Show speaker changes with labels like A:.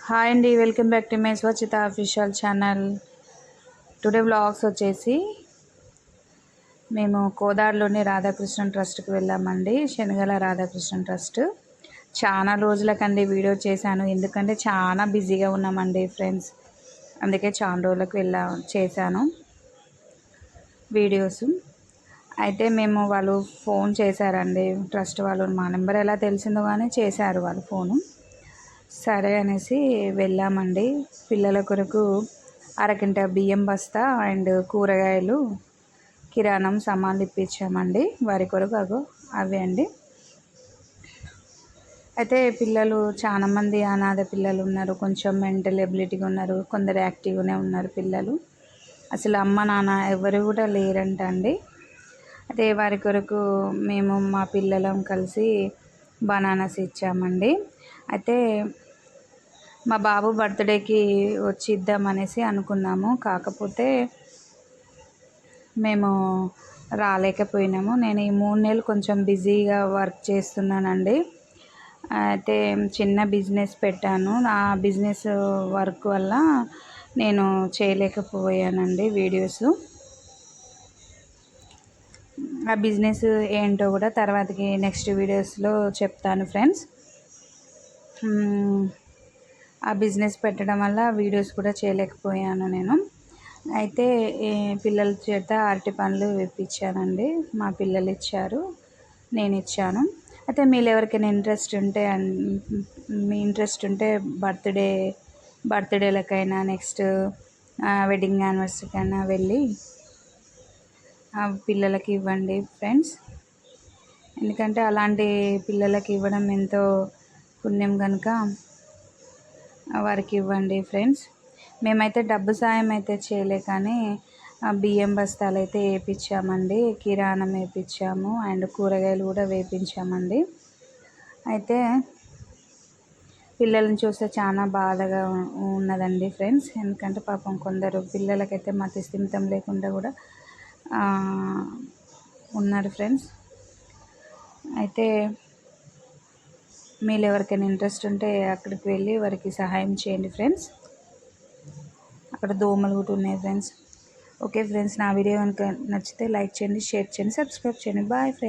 A: Hi అండి, welcome back to my స్వచ్ఛత official channel. Today vlogs వచ్చేసి మేము కోదాడలోని రాధాకృష్ణ ట్రస్ట్కి వెళ్ళామండి. శనగల రాధాకృష్ణ ట్రస్ట్. చాలా రోజులకండి వీడియో చేశాను, ఎందుకంటే చాలా బిజీగా ఉన్నామండి ఫ్రెండ్స్. అందుకే చాలా రోజులకు చేశాను వీడియోస్. అయితే మేము వాళ్ళు ఫోన్ చేశారండి, ట్రస్ట్ వాళ్ళు. మా నెంబర్ ఎలా తెలిసిందో కానీ చేశారు వాళ్ళు ఫోను. సరే అనేసి వెళ్ళామండి. పిల్లల కొరకు అరకింట బియ్యం బస్తా అండ్ కూరగాయలు కిరాణం సామాన్లు ఇప్పించామండి వారి కొరకు. అవి అండి. అయితే పిల్లలు చాలామంది అనాథ పిల్లలు ఉన్నారు, కొంచెం మెంటల్ ఎబిలిటీగా ఉన్నారు, కొందరు యాక్టివ్గానే ఉన్నారు పిల్లలు. అసలు అమ్మ నాన్న ఎవరు కూడా లేరంట అండి. అయితే వారి కొరకు మేము మా పిల్లలం కలిసి బనానాస్ ఇచ్చామండి. అయితే మా బాబు బర్త్డేకి వచ్చి ఇద్దామనేసి అనుకున్నాము, కాకపోతే మేము రాలేకపోయినాము. నేను ఈ 3 నెలలు కొంచెం బిజీగా వర్క్ చేస్తున్నానండి. అయితే చిన్న బిజినెస్ పెట్టాను. ఆ బిజినెస్ వర్క్ వల్ల నేను చేయలేకపోయానండి వీడియోస్. ఆ బిజినెస్ ఏంటో కూడా తర్వాతకి నెక్స్ట్ వీడియోస్లో చెప్తాను ఫ్రెండ్స్. ఆ బిజినెస్ పెట్టడం వల్ల వీడియోస్ కూడా చేయలేకపోయాను నేను. అయితే పిల్లల చేత అరటి పండ్లు వేయించానండి. మా పిల్లలు ఇచ్చారు, నేను ఇచ్చాను. అయితే మీరు ఎవరికైనా ఇంట్రెస్ట్ ఉంటే బర్త్డేలకైనా నెక్స్ట్ వెడ్డింగ్ యానివర్సరీకైనా వెళ్ళి పిల్లలకి ఇవ్వండి ఫ్రెండ్స్. ఎందుకంటే అలాంటి పిల్లలకి ఇవ్వడం ఎంతో పుణ్యం కనుక వారికి ఇవ్వండి ఫ్రెండ్స్. మేమైతే డబ్బు సాయం అయితే చేయలే, కానీ బియ్యం బస్తాలు అయితే వేయించామండి, కిరాణం వేయించాము అండ్ కూరగాయలు కూడా వేయించామండి. అయితే పిల్లల్ని చూస్తే చాలా బాధగా ఉన్నదండి ఫ్రెండ్స్. ఎందుకంటే పాపం కొందరు పిల్లలకైతే మతి స్థిమితం లేకుండా కూడా ఉన్నారు ఫ్రెండ్స్. అయితే మీరు ఎవరికైనా ఇంట్రెస్ట్ ఉంటే అక్కడికి వెళ్ళి వారికి సహాయం చేయండి ఫ్రెండ్స్. అక్కడ దోమలు కూడా ఉన్నాయి ఫ్రెండ్స్. ఓకే ఫ్రెండ్స్, నా వీడియో కనుక నచ్చితే లైక్ చేయండి, షేర్ చేయండి, సబ్స్క్రైబ్ చేయండి. Bye friends.